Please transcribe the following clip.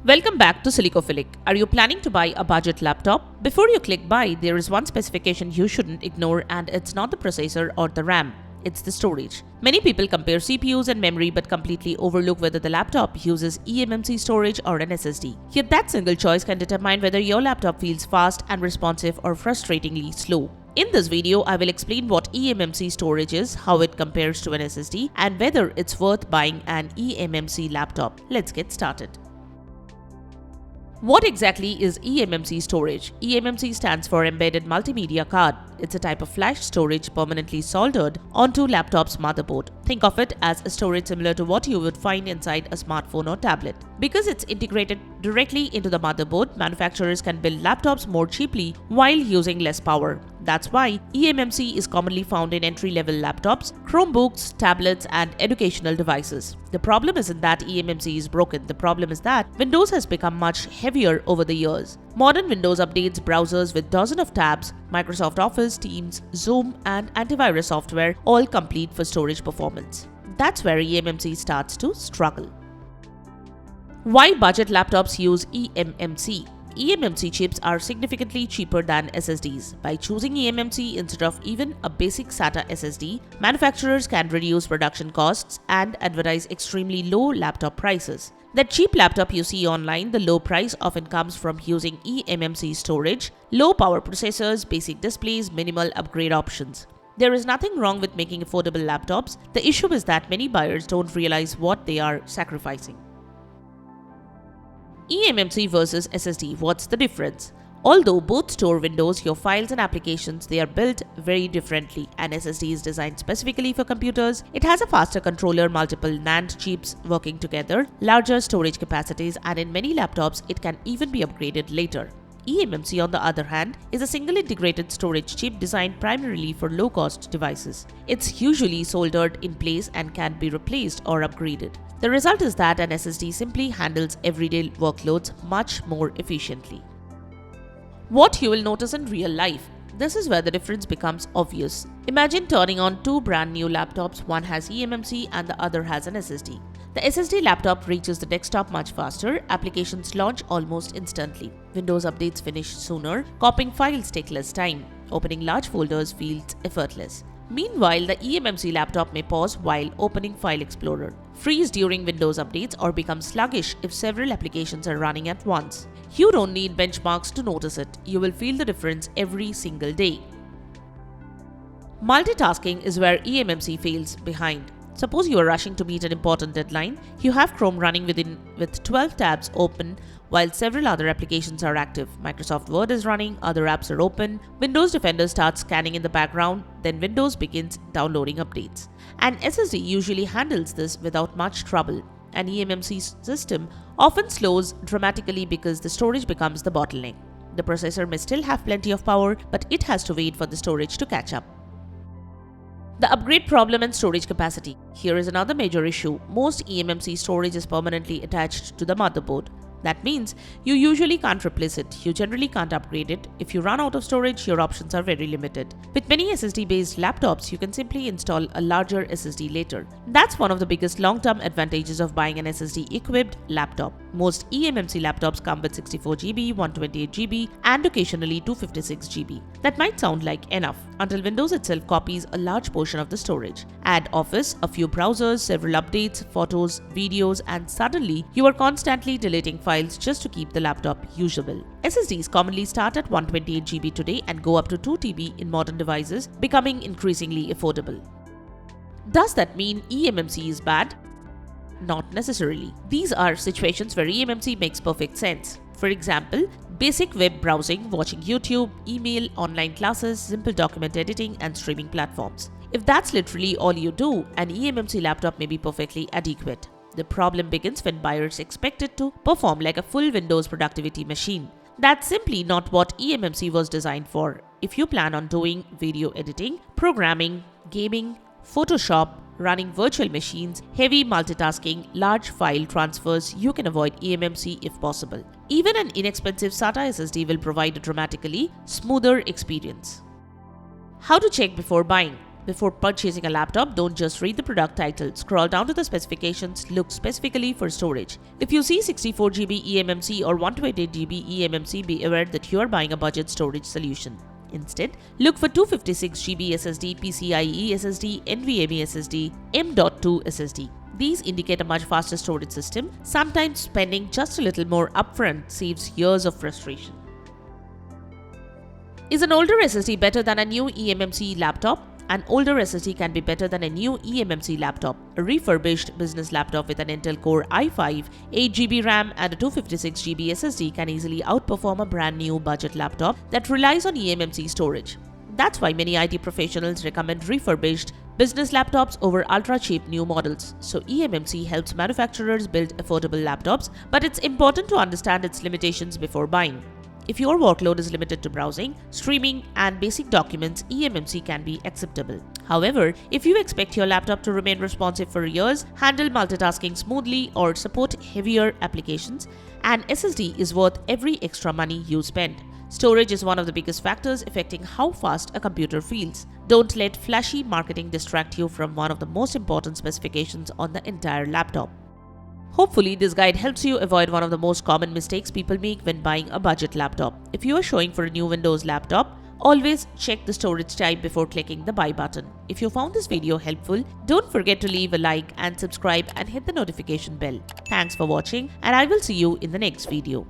Welcome back to Silicophilic. Are you planning to buy a budget laptop? Before you click buy, there is one specification you shouldn't ignore, and it's not the processor or the RAM. It's the storage. Many people compare CPUs and memory but completely overlook whether the laptop uses eMMC storage or an SSD. Yet that single choice can determine whether your laptop feels fast and responsive or frustratingly slow. In this video, I will explain what eMMC storage is, how it compares to an SSD, and whether it's worth buying an eMMC laptop. Let's get started. What exactly is eMMC storage? eMMC stands for Embedded Multimedia Card. It's a type of flash storage permanently soldered onto laptop's motherboard. Think of it as a storage similar to what you would find inside a smartphone or tablet. Because it's integrated directly into the motherboard, manufacturers can build laptops more cheaply while using less power. That's why eMMC is commonly found in entry-level laptops, Chromebooks, tablets, and educational devices. The problem isn't that eMMC is broken. The problem is that Windows has become much heavier over the years. Modern Windows updates browsers with dozens of tabs, Microsoft Office, Teams, Zoom, and antivirus software all complete for storage performance. That's where eMMC starts to struggle. Why budget laptops use eMMC? eMMC chips are significantly cheaper than SSDs. By choosing eMMC instead of even a basic SATA SSD, manufacturers can reduce production costs and advertise extremely low laptop prices. That cheap laptop you see online, the low price often comes from using eMMC storage, low power processors, basic displays, minimal upgrade options. There is nothing wrong with making affordable laptops. The issue is that many buyers don't realize what they are sacrificing. eMMC versus SSD, what's the difference? Although both store Windows, your files and applications, they are built very differently. An SSD is designed specifically for computers. It has a faster controller, multiple NAND chips working together, larger storage capacities, and in many laptops, it can even be upgraded later. eMMC, on the other hand, is a single integrated storage chip designed primarily for low-cost devices. It's usually soldered in place and can be replaced or upgraded. The result is that an SSD simply handles everyday workloads much more efficiently. What you will notice in real life. This is where the difference becomes obvious. Imagine turning on two brand new laptops, one has eMMC and the other has an SSD. The SSD laptop reaches the desktop much faster, applications launch almost instantly, Windows updates finish sooner, copying files take less time, opening large folders feels effortless. Meanwhile, the eMMC laptop may pause while opening File Explorer, freeze during Windows updates, or become sluggish if several applications are running at once. You don't need benchmarks to notice it. You will feel the difference every single day. Multitasking is where eMMC fails behind. Suppose you are rushing to meet an important deadline. You have Chrome running with 12 tabs open while several other applications are active. Microsoft Word is running, other apps are open, Windows Defender starts scanning in the background, then Windows begins downloading updates. An SSD usually handles this without much trouble. An eMMC system often slows dramatically because the storage becomes the bottleneck. The processor may still have plenty of power, but it has to wait for the storage to catch up. The upgrade problem and storage capacity. Here is another major issue. Most eMMC storage is permanently attached to the motherboard. That means you usually can't replace it. You generally can't upgrade it. If you run out of storage, your options are very limited. With many SSD-based laptops, you can simply install a larger SSD later. That's one of the biggest long-term advantages of buying an SSD-equipped laptop. Most eMMC laptops come with 64GB, 128GB, and occasionally 256GB. That might sound like enough, until Windows itself copies a large portion of the storage. Add Office, a few browsers, several updates, photos, videos, and suddenly you are constantly deleting files just to keep the laptop usable. SSDs commonly start at 128GB today and go up to 2TB in modern devices, becoming increasingly affordable. Does that mean eMMC is bad? Not necessarily. These are situations where eMMC makes perfect sense. For example, basic web browsing, watching YouTube, email, online classes, simple document editing, and streaming platforms. If that's literally all you do, an eMMC laptop may be perfectly adequate. The problem begins when buyers expect it to perform like a full Windows productivity machine. That's simply not what eMMC was designed for. If you plan on doing video editing, programming, gaming, Photoshop, running virtual machines, heavy multitasking, large file transfers, you can avoid eMMC if possible. Even an inexpensive SATA SSD will provide a dramatically smoother experience. How to check before buying? Before purchasing a laptop, don't just read the product title. Scroll down to the specifications, look specifically for storage. If you see 64GB eMMC or 128GB eMMC, be aware that you are buying a budget storage solution. Instead, look for 256GB SSD, PCIe SSD, NVMe SSD, M.2 SSD. These indicate a much faster storage system. Sometimes spending just a little more upfront saves years of frustration. Is an older SSD better than a new eMMC laptop? An older SSD can be better than a new eMMC laptop. A refurbished business laptop with an Intel Core i5, 8GB RAM and a 256GB SSD can easily outperform a brand new budget laptop that relies on eMMC storage. That's why many IT professionals recommend refurbished business laptops over ultra-cheap new models. So eMMC helps manufacturers build affordable laptops, but it's important to understand its limitations before buying. If your workload is limited to browsing, streaming, and basic documents, eMMC can be acceptable. However, if you expect your laptop to remain responsive for years, handle multitasking smoothly, or support heavier applications, an SSD is worth every extra money you spend. Storage is one of the biggest factors affecting how fast a computer feels. Don't let flashy marketing distract you from one of the most important specifications on the entire laptop. Hopefully, this guide helps you avoid one of the most common mistakes people make when buying a budget laptop. If you are showing for a new Windows laptop, always check the storage type before clicking the buy button. If you found this video helpful, don't forget to leave a like and subscribe and hit the notification bell. Thanks for watching, and I will see you in the next video.